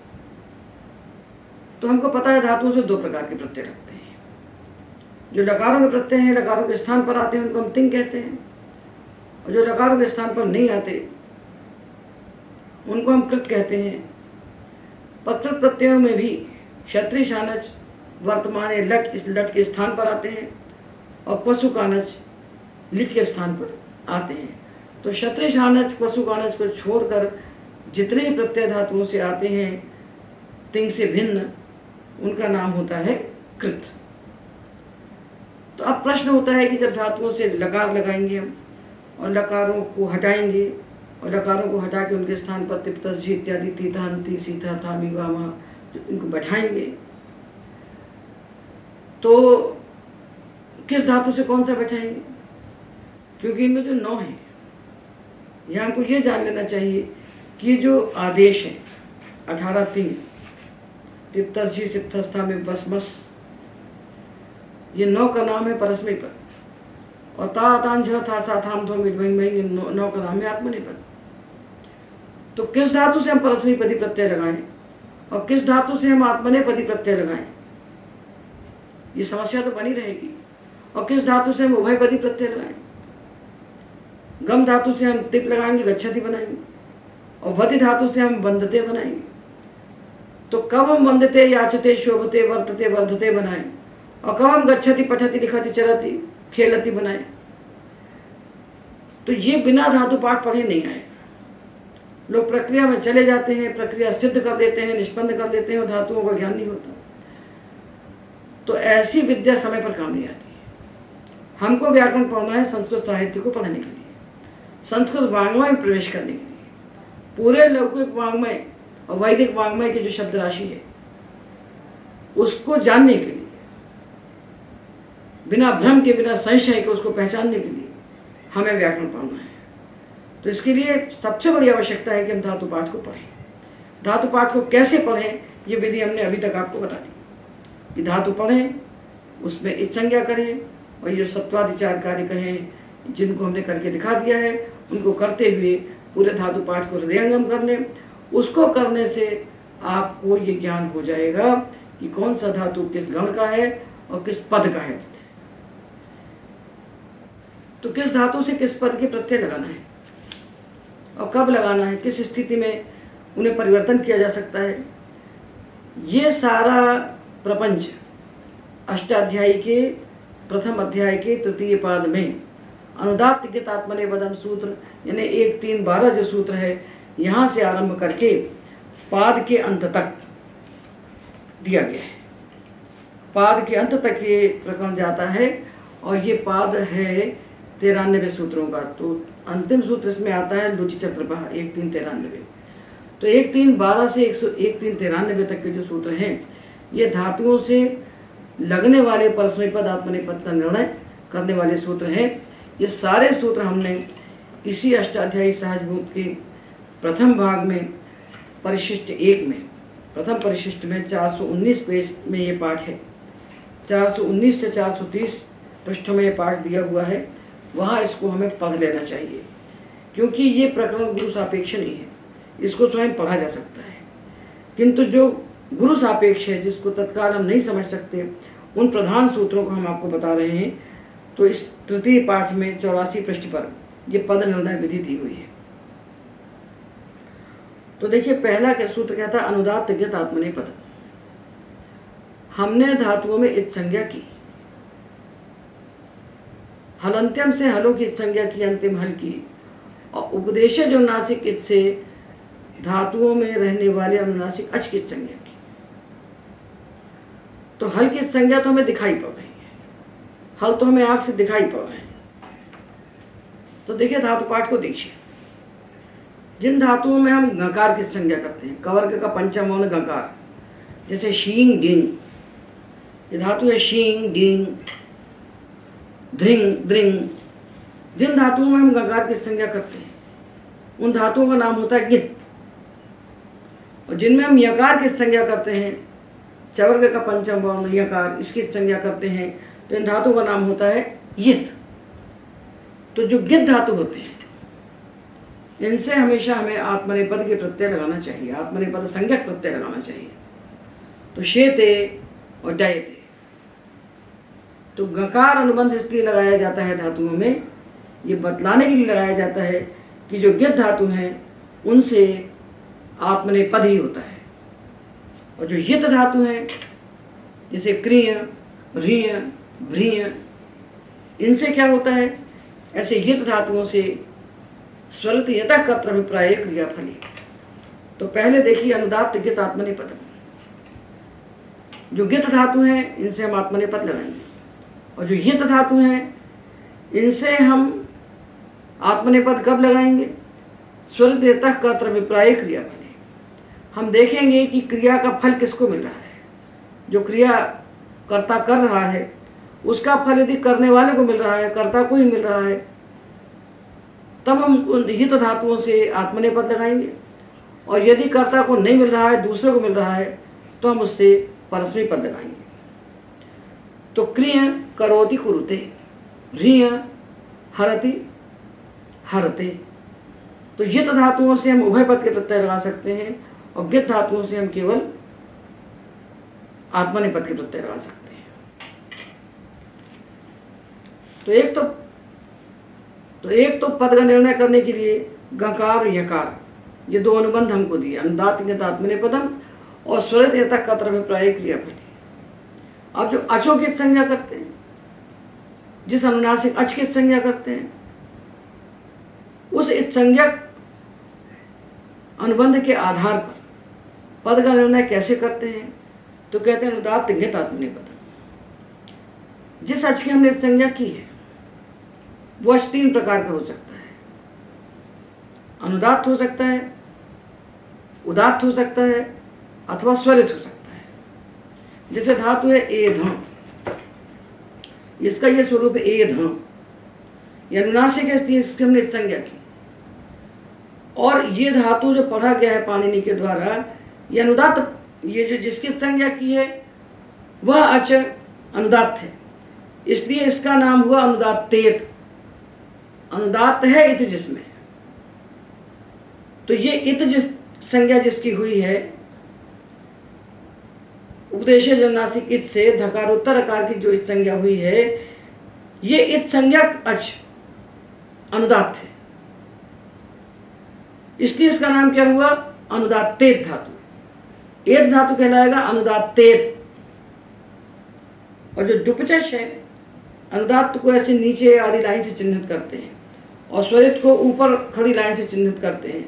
तो हमको पता है धातुओं से 2 प्रकार के प्रत्यय लगते हैं। जो लकारों के प्रत्यय हैं, लकारों के स्थान पर आते हैं, उनको हम तिंग कहते हैं, और जो लकारों के स्थान पर नहीं आते उनको हम कृत कहते हैं। प्रकृत प्रत्ययों में भी क्षत्रिय शानच वर्तमाने लट इस लट के स्थान पर आते हैं और पशु कानच लिट के स्थान पर आते हैं। तो क्षत्रिय शानच पशु कानच को छोड़कर जितने ही प्रत्यय धातुओं से आते हैं तिंग से भिन्न, उनका नाम होता है कृत। तो अब प्रश्न होता है कि जब धातुओं से लकार लगाएंगे हम और लकारों को हटाएंगे और लकारों को हटा के उनके स्थान पर तिप तस जी इत्यादि तीता हंती सीता थामी वामा इनको बैठाएंगे, तो किस धातु से कौन सा बैठाएंगे? क्योंकि इनमें जो 9 है, यहाँ हमको ये जान लेना चाहिए कि ये जो आदेश है 18 3 तिप्तस जी सिप्तस्था में बसमस, ये 9 का नाम है परस्मै पद, और ता तान झ था सा थाम थो मिट वहीं वहीं 9 का नाम है आत्मनेपद। तो किस धातु से हम परस्मै पदी प्रत्यय लगाएं और किस धातु से हम आत्मनेपदी प्रत्यय लगाएं, ये समस्या तो बनी रहेगी। और किस धातु से हम उभयपदी प्रत्यय लगाएं? गम धातु से हम तिप लगाएंगे, गच्छति बनाएंगे, और वति धातु से हम वंदते बनाएंगे। तो कब हम वंदते याचते शोभते वर्तते वर्धते बनाएं और कब हम गच्छति पठति लिखति चरति खेलति बनाएं? तो ये बिना धातु पाठ पढ़े नहीं आए। लोग प्रक्रिया में चले जाते हैं, प्रक्रिया सिद्ध कर देते हैं, निष्पन्न कर देते हैं और धातुओं का ज्ञान नहीं होता। तो ऐसी विद्या समय पर काम नहीं आती है। हमको व्याकरण पढ़ना है संस्कृत साहित्य को पढ़ने के लिए, संस्कृत वाङ्मय में प्रवेश करने के लिए, पूरे लौकिक वाङ्मय और वैदिक वाङ्मय की जो शब्द राशि है उसको जानने के लिए, बिना भ्रम के बिना संशय के उसको पहचानने के लिए हमें व्याकरण पढ़ना है। तो इसके लिए सबसे बड़ी आवश्यकता है कि हम धातु पाठ को पढ़ें। धातु पाठ को कैसे पढ़ें, ये विधि हमने अभी तक आपको बता दी कि धातु पढ़ें, उसमें इत संज्ञा करें और ये सत्वादि 4 कार्य कहें जिनको हमने करके दिखा दिया है, उनको करते हुए पूरे धातु पाठ को हृदयंगम कर लें। उसको करने से आपको ये ज्ञान हो जाएगा कि कौन सा धातु किस गण का है और किस पद का है। तो किस धातु से किस पद के प्रत्यय लगाना है और कब लगाना है, किस स्थिति में उन्हें परिवर्तन किया जा सकता है, ये सारा प्रपंच अष्टाध्यायी के प्रथम अध्याय के 3 पाद में अनुदात्त के आत्मनेपदम सूत्र यानी 1 3 12 जो सूत्र है, यहाँ से आरंभ करके पाद के अंत तक दिया गया है। पाद के अंत तक ये प्रकरण जाता है और ये पाद है 93 सूत्रों का। तो अंतिम सूत्र इसमें आता है लुचि चक्रपः 1 3 93। तो 1 3 12 से 1 3 93 तक के जो सूत्र हैं ये धातुओं से लगने वाले परस्मैपद आत्मनेपद का निर्णय करने वाले सूत्र हैं। ये सारे सूत्र हमने इसी अष्टाध्यायी सहजभूत के प्रथम भाग में परिशिष्ट 1 में, प्रथम परिशिष्ट में 419 पेज में ये पाठ है। 419 से 430 पृष्ठों में ये पाठ दिया हुआ है, वहाँ इसको हमें पढ़ लेना चाहिए क्योंकि ये प्रकरण गुरु सापेक्ष नहीं है। इसको स्वयं पढ़ा जा सकता है। किंतु जो गुरु सापेक्ष है, जिसको तत्काल हम नहीं समझ सकते, उन प्रधान सूत्रों को हम आपको बता रहे हैं। तो इस तृतीय पाठ में 84 पृष्ठ पर ये पद निर्णय विधि दी हुई है। तो देखिए, पहला क्या सूत्र क्या था? अनुदात्त गत आत्मनेपद। हमने धातुओं में इत संज्ञा की, हलंत्यम से हलों की इत संज्ञा की, अंतिम हल की, और उपदेशज अनुनासिक इत से धातुओं में रहने वाले अनुनासिक अच की संज्ञा की। तो हल की संज्ञा तो हमें दिखाई पड़ रही है, हल तो हमें आंख से दिखाई पड़ रहे हैं। तो देखिए, धातु पाठ को देखिए। जिन धातुओं में हम गकार की संज्ञा करते हैं, कवर्ग का पंचम वर्ण गकार, जैसे शींग गिंग, ये धातु है शींग गिंग ध्रिंग द्रिंग। जिन धातुओं में हम गकार की संज्ञा करते हैं उन धातुओं का नाम होता है गित। और जिनमें हम यकार की संज्ञा करते हैं, चवर्ग का पंचम वर्ण यकार, इसकी संज्ञा करते हैं, तो इन धातुओं का नाम होता है यित। तो जो गित धातु होते हैं, इनसे हमेशा हमें आत्मनेपद के प्रत्यय लगाना चाहिए, आत्मनेपद संज्ञक प्रत्यय लगाना चाहिए। तो शेते और डयते। तो गकार अनुबंध इसलिए लगाया जाता है धातुओं में, ये बतलाने के लिए लगाया जाता है कि जो गित धातु हैं उनसे आत्मनेपद ही होता है। और जो यित धातु हैं, जैसे क्रिय ह्रिय भ्रिय, इनसे क्या होता है? ऐसे यित धातुओं से स्वरित यतः कत्र अभिप्राय क्रियाफली। तो पहले देखिए अनुदात्त गित आत्मनेपद। जो गित धातु हैं इनसे हम आत्मनेपद लगाएंगे, और जो यित धातु हैं इनसे हम आत्मनेपद कब लगाएंगे? स्वरित यतः कत्र अभिप्राय क्रियाफली। हम देखेंगे कि क्रिया का फल किसको मिल रहा है। जो क्रिया कर्ता कर रहा है उसका फल यदि करने वाले को मिल रहा है, कर्ता को ही मिल रहा है, तब हम उन हित धातुओं से आत्मनेपद लगाएंगे। और यदि कर्ता को नहीं मिल रहा है, दूसरे को मिल रहा है, तो हम उससे परस्मै पद लगाएंगे। तो क्रिय करोति कुरुते, ह्रिय हरति हरते। तो यित धातुओं से हम उभय पद के प्रत्यय लगा सकते हैं, और गित धातुओं से हम केवल आत्मनेपद के प्रत्यय लगा सकते हैं। तो एक तो पद का निर्णय करने के लिए गकार और यकार, ये दो अनुबंध हमको दिए, अनुदात्त गत आत्मनेपदम और स्वरित यतः कत्र अभिप्राय क्रियाफली। अब जो अचों की संज्ञा करते हैं, जिस अनुनासिक अच की संज्ञा करते हैं, उस संज्ञक अनुबंध के आधार पर पद का निर्णय कैसे करते हैं? तो कहते हैं अनुदात्त गत आत्मनेपद। जिस अच की हमने संज्ञा की है वो अच तीन प्रकार का हो सकता है। अनुदात्त हो सकता है, उदात्त हो सकता है, अथवा स्वरित हो सकता है। जैसे धातु है एध, इसका ये स्वरूप है एध, ये अनुनासिक है, इसकी हमने संज्ञा की। और ये धातु जो पढ़ा गया है पाणिनि के द्वारा, ये अनुदात्त, ये जो जिसकी संज्ञा की है वह अच अनुदात्त है, इसलिए इसका नाम हुआ अनुदात्तेत। अनुदात्त है इत जिसमें, तो ये इत जिस संज्ञा जिसकी हुई है, उपदेशज अनुनासिक इत से धकारोत्तर अकार की जो इत संज्ञा हुई है, ये इत संज्ञक अच अनुदात्त है, इसलिए इसका नाम क्या हुआ? अनुदात्तेत धातु। एत धातु कहलाएगा अनुदात्तेत। और जो डुपचश है, अनुदात्त को ऐसे नीचे आदि लाइन से चिन्हित करते हैं, और स्वरित को ऊपर खड़ी लाइन से चिन्हित करते हैं,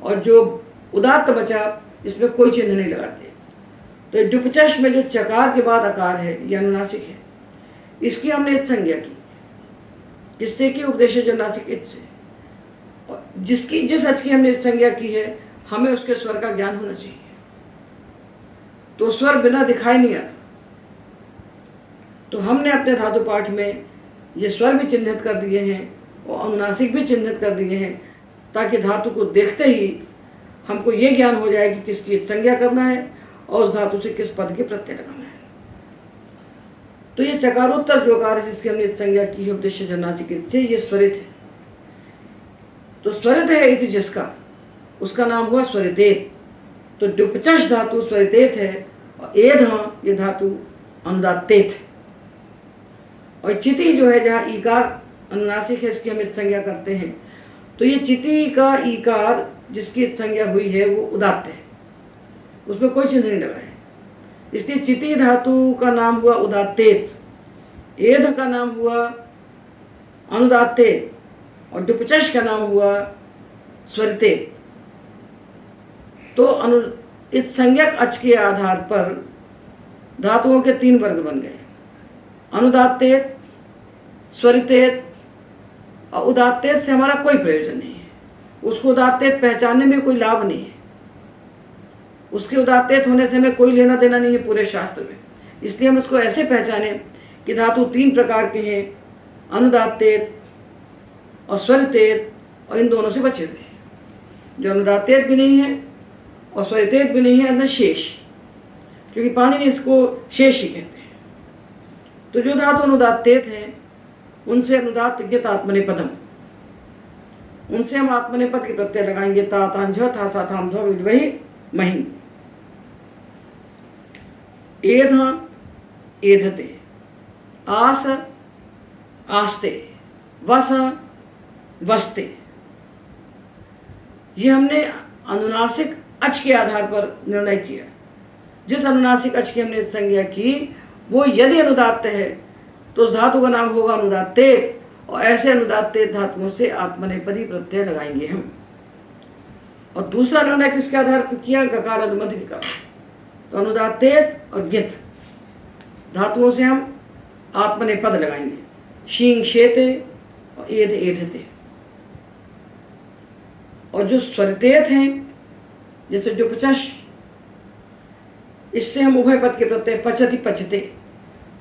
और जो उदात्त बचा इसमें कोई चिन्ह नहीं लगाते। तो डुपचश में जो चकार के बाद आकार है, यह अनुनासिक है, इसकी हमने इत संज्ञा की, जिससे कि उपदेशज अनुनासिक इत से, और जिस अच की हमने इत संज्ञा की है, हमें उसके स्वर का ज्ञान होना चाहिए। तो स्वर बिना दिखाई नहीं आता। तो हमने अपने धातु पाठ में ये स्वर भी चिन्हित कर दिए हैं और अनुनासिक भी चिन्हित कर दिए हैं, ताकि धातु को देखते ही हमको ये ज्ञान हो जाए कि किसकी संज्ञा करना है और उस धातु से किस पद के प्रत्यय लगाना है। तो ये चकारोत्तर जो कार है जिसकी हमने संज्ञा की है उपदेशज अनुनासिक से, ये स्वरित है। तो स्वरित है इति जिसका, उसका नाम हुआ स्वरितेत। तो डुपचश धातु स्वरितेत है और एध ये धातु अनुदात्तेत है। और चिति जो है जहाँ ईकार अनुनासिक है, इसकी हम इत संज्ञा करते हैं, तो ये चिति का ईकार जिसकी इत संज्ञा हुई है वो उदात्त है, उसमें कोई चिन्ह नहीं लगा है, इसलिए चिति धातु का नाम हुआ उदात्तेत, एध का नाम हुआ अनुदात्तेत और डुपचश का नाम हुआ स्वरितेत। तो इस संज्ञक अच के आधार पर धातुओं के 3 वर्ग बन गए, अनुदात्तेत, स्वरितेत और उदात्तेत से हमारा कोई प्रयोजन नहीं है, उसको उदात्तेत पहचानने में कोई लाभ नहीं है, उसके उदात्तेत होने से हमें कोई लेना देना नहीं है पूरे शास्त्र में। इसलिए हम उसको ऐसे पहचाने कि धातु 3 प्रकार के हैं, अनुदात्तेत और स्वरितेत, और इन दोनों से बचे हुए हैं। जो अनुदात्तेत भी नहीं है और स्वरितेत भी नहीं है, न शेष, क्योंकि पाणिनि इसको शेष ही कहते हैं। तो जो धातु अनुदात्तेत हैं उनसे अनुदात्त ज्ञत आत्मनेपदम, उनसे हम आत्मनेपद के प्रत्यय लगाएंगे, ता तां झ था सा थाम ध्व विद्वहि महिम। एध एधते, आस आस्ते, वस वस्ते, ये हमने अनुनासिक अच के आधार पर निर्णय किया। जिस अनुनासिक अच की हमने संज्ञा की वो यदि अनुदात्त है तो उस धातु का नाम होगा अनुदात्तेत, और ऐसे अनुदात्तेत धातुओं से आत्मनेपदी प्रत्यय लगाएंगे हम। और दूसरा निर्णय किसके आधार पर किया? गकार अनुमति का। तो अनुदात्तेत और गित धातुओं से हम आत्मनेपद लगाएंगे, शींग शेते और एध एधते। और जो स्वरितेत हैं जैसे डुपचश, इससे हम उभय पद के प्रत्यय पचति पचते,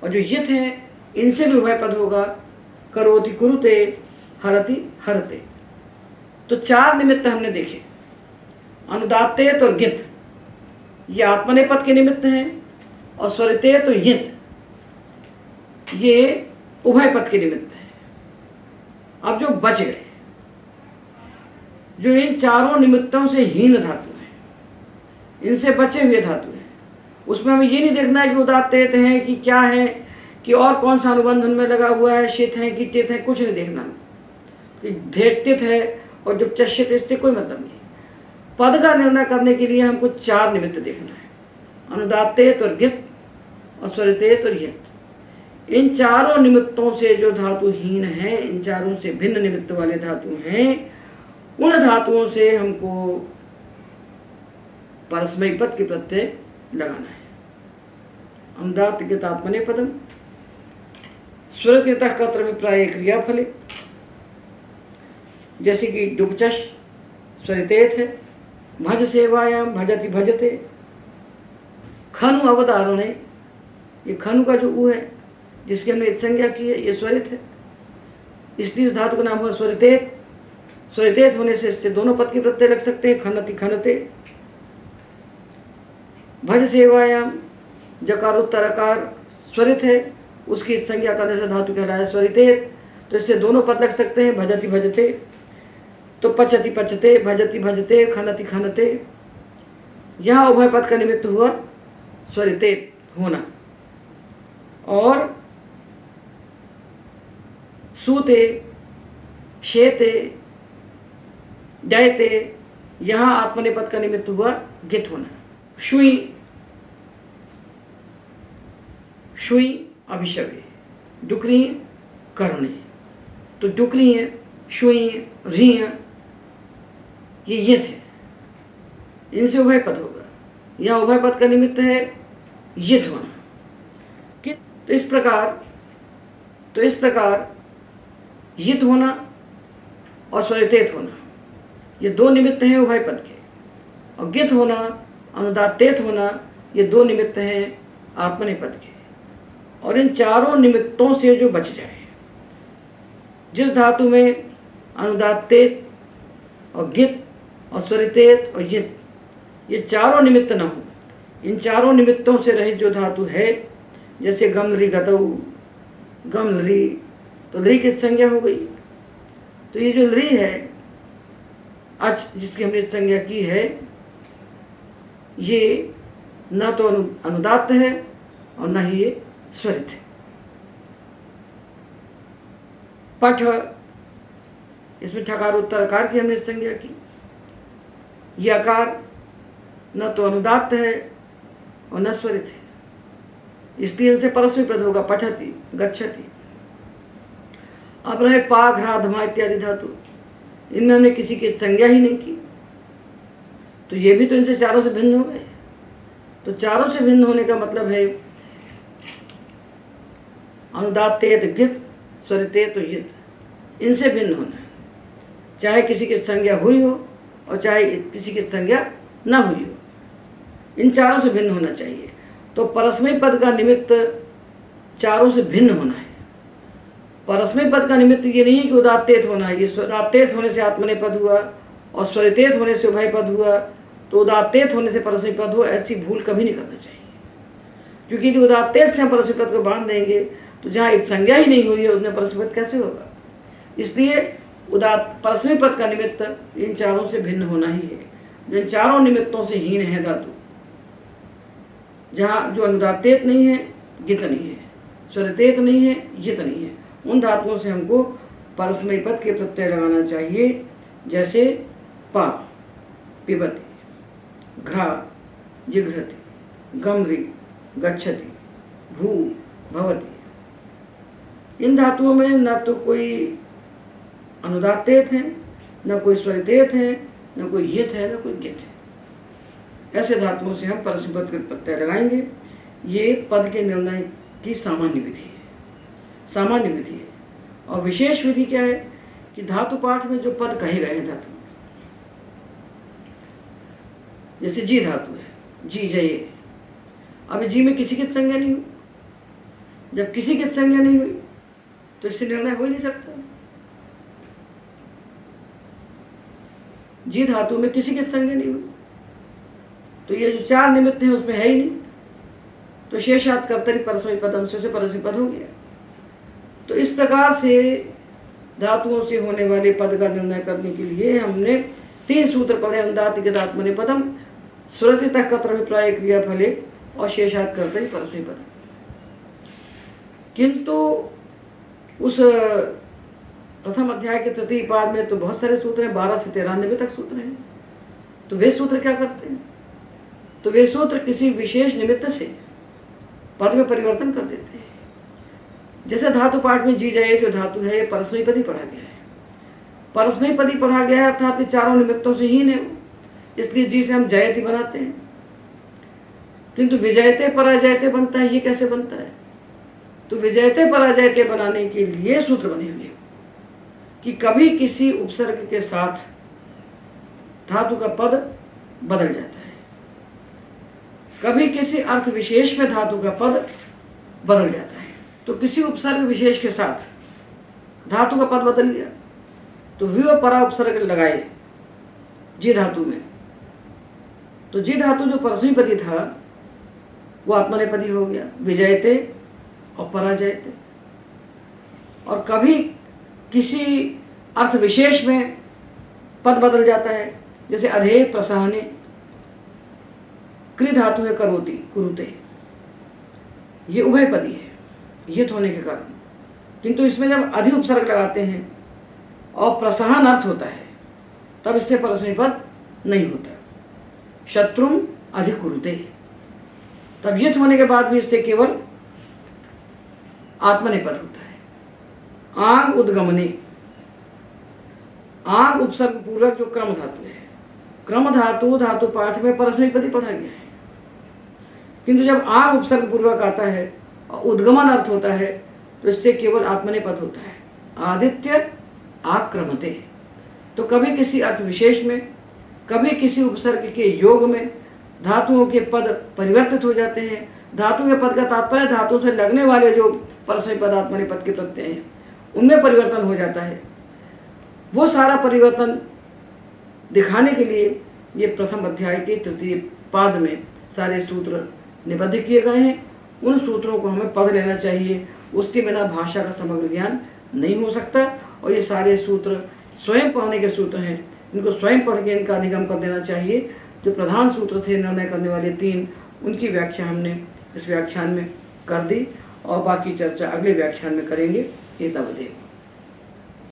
और जो यत है इनसे भी उभय पद होगा, करोति कुरुते, हरति हरते। तो 4 निमित्त हमने देखे, अनुदात्तेत और गित ये आत्मनेपद के निमित्त हैं, और स्वरितेत और यत ये उभय पद के निमित्त है। अब जो बच गए, जो इन 4 निमित्तों से हीन धातु है, इनसे बचे हुए धातु हैं, उसमें हमें ये नहीं देखना है कि उदात्तेत हैं कि क्या है, कि और कौन सा अनुबंध उनमें लगा हुआ है, शित है कि टित है, कुछ नहीं देखना कि धेटित है और डुपचशित, इससे कोई मतलब नहीं। पद का निर्णय करने के लिए हमको 4 निमित्त देखना है, अनुदात्तेत और गित और स्वरितेत और यत। इन 4 निमित्तों से जो धातुहीन है, इन 4 से भिन्न निमित्त वाले धातु हैं, उन धातुओं से हमको परस्मैक पद के प्रत्यय लगाना है। अनुदात्त गित आत्मनेपदम, स्वरित कत्र विप्राय क्रियाफले, जैसे कि डुपचश स्वरितेत है, भज सेवायाम भजति भजते, खनु अवधारणे, ये खनु का जो ऊ है जिसकी हमने इत संज्ञा की है, ये स्वरित है, इसलिए इस धातु का नाम हुआ स्वरितेत। स्वरितेत होने से इससे दोनों पद के प्रत्यय लग सकते हैं, खनति खनते। भज सेवायाम जकार उत्तरकार स्वरित है, उसकी संज्ञा करने से धातु कहलाया स्वरितेत, तो इससे दोनों पद लग सकते हैं, भजति भजते। तो पचति पचते, भजति भजते, खनति खनते, यहाँ उभय पद का निमित्त हुआ स्वरितेत होना। और सूते, शेते, जयते, यहाँ आत्मनेपद का निमित्त हुआ गित होना। शुई, शुई अभिशवे, डुकरी करणे, तो डुकरी शुई री ये यत है, इनसे उभय पद होगा। यह उभय पद का निमित्त है यत होना। तो इस प्रकार यत होना और स्वरितेत होना ये 2 निमित्त हैं उभय पद के, और गित होना, अनुदात्तेत होना, ये 2 निमित्त हैं आत्मनेपद के। और इन 4 निमित्तों से जो बच जाए, जिस धातु में अनुदात्तेत और गित और स्वरितेत और यत ये 4 निमित्त न हो, इन 4 निमित्तों से रहित जो धातु है, जैसे गम लरी गतौ, गम लरी, तो लरी की संज्ञा हो गई। तो ये जो लरी है अच जिसकी हमने संज्ञा की है, ये न तो अनुदात्त है और न ही ये स्वरित है। पठ, इसमें ठकार उत्तरकार की हमने संज्ञा की। ये अकार न तो अनुदात्त है और न स्वरित है, इसलिए इनसे परस्मै पद होगा, पठति गच्छति। अब रहे पा, घ्रा, धमा इत्यादि धातु, इनमें हमने किसी की संज्ञा ही नहीं की, तो ये भी तो इनसे चारों से भिन्न हो गए। तो चारों से भिन्न होने का है अनुदात्तेत गित, स्वरितेत यित, इनसे भिन्न होना है। चाहे किसी की संज्ञा हुई हो और चाहे किसी की संज्ञा न हुई हो, इन चारों से भिन्न होना चाहिए। तो परस्मै पद का निमित्त चारों से भिन्न होना है। परस्मै पद का निमित्त ये नहीं है कि उदात्तेत होना है। ये उदात्तेत होने से आत्मनेपद हुआ और स्वरितेत होने से उभय पद हुआ, तो उदात्तेत होने से परस्मै पद हुआ, ऐसी भूल कभी नहीं करना चाहिए। क्योंकि यदि उदात्तेत से हम परस्मै पद को बांध देंगे तो जहाँ एक संज्ञा ही नहीं हुई है उसमें परस्मै पद कैसे होगा। इसलिए परस्मै पद का निमित्त इन चारों से भिन्न होना ही है। जो इन चारों निमित्तों से हीन है धातु, जहाँ जो अनुदात्तेत नहीं है, गित नहीं है, स्वरितेत नहीं है, यित नहीं है, उन धातुओं से हमको परस्मै पद के प्रत्यय लगाना चाहिए। जैसे पा, पिबति, घ्रा, जिघ्रति, गम्री, गच्छति, भू, भवति। इन धातुओं में न तो कोई अनुदात्तेत है, न कोई स्वरितेत है, न कोई यित है, न कोई गित है। ऐसे धातुओं से हम परस्मै पद के प्रत्यय लगाएंगे। ये पद के निर्णय की सामान्य विधि है, सामान्य विधि है। और विशेष विधि क्या है कि धातु पाठ में जो पद कहे गए हैं धातु, जैसे जी धातु है, जी जये, अब जी में किसी की संज्ञा नहीं हुई। जब किसी की संज्ञा नहीं हुई तो इससे निर्णय हो ही नहीं सकता। जी धातु में किसी की संज्ञा नहीं हुई तो ये जो चार निमित्त हैं उसमें है ही नहीं, तो शेषात् कर्तरि परस्मै पदम से परस्मै पद हो गया। तो इस प्रकार से धातुओं से होने वाले पद का निर्णय करने के लिए हमने 3 सूत्र पढ़े। अनुदात्त गित आत्मनेपदम, स्वरितः कत्र अभिप्राय क्रिया फले और शेषात् कर्तरि परस्मै पदम। किंतु उस प्रथम अध्याय के तृतीय पाद में तो बहुत सारे सूत्र हैं, 12 से 93 तक सूत्र हैं। तो वे सूत्र क्या करते हैं? तो वे सूत्र किसी विशेष निमित्त से पद में परिवर्तन कर देते हैं। जैसे धातु पाठ में जी जय जो धातु है ये परस्मै पदी पढ़ा गया है। परस्मै पदी पढ़ा गया है अर्थात ये चारों निमित्तों से हीन है, इसलिए जी से हम जयति बनाते हैं। किंतु विजयते पराजयते बनता है, ये कैसे बनता है? तो विजयते पराजयते बनाने के लिए सूत्र बने हुए कि कभी किसी उपसर्ग के साथ धातु का पद बदल जाता है, कभी किसी अर्थ विशेष में धातु का पद बदल जाता है। तो किसी उपसर्ग विशेष के साथ धातु का पद बदल गया तो व्यूह परा उपसर्ग लगाए जी धातु में, तो जी धातु जो परस्मैपदी था वो आत्मनेपदी हो गया, विजयते और पराजयते। और कभी किसी अर्थ विशेष में पद बदल जाता है, जैसे अधे प्रसहने, कृ धातु है करोति कुरुते, ये उभयपदी है यित होने के कारण। किंतु इसमें जब अधि उपसर्ग लगाते हैं और प्रसहन अर्थ होता है तब इससे परस्मै पद नहीं होता। शत्रुम अधिकुरुते, तब यित होने के बाद भी इससे केवल आत्मनेपद होता है। आंग उद्गमने, आंग उपसर्ग पूर्वक जो क्रम धातु है, क्रम धातु धातु पाठ में परस्मैपदी पढ़ा गया है। किंतु जब आंग उपसर्ग पूर्वक आता है और उद्गमन अर्थ होता है तो इससे केवल आत्मनेपद होता है। आदित्य आक्रमते, तो कभी किसी अर्थ विशेष में, कभी किसी उपसर्ग के योग में धातुओं के पद परिवर्तित हो जाते हैं। धातु के पद का तात्पर्य धातु से लगने वाले जो परस्मै पद आत्मनेपद के प्रत्यय हैं उनमें परिवर्तन हो जाता है। वो सारा परिवर्तन दिखाने के लिए ये प्रथम अध्याय के तृतीय पाद में सारे सूत्र निबद्ध किए गए हैं। उन सूत्रों को हमें पढ़ लेना चाहिए, उसके बिना भाषा का समग्र ज्ञान नहीं हो सकता। और ये सारे सूत्र स्वयं पढ़ने के सूत्र हैं, इनको स्वयं पढ़ के इनका अधिगम कर देना चाहिए। जो प्रधान सूत्र थे निर्णय करने वाले 3, उनकी व्याख्या हमने इस व्याख्यान में कर दी और बाकी चर्चा अगले व्याख्यान में करेंगे। एतावदेव।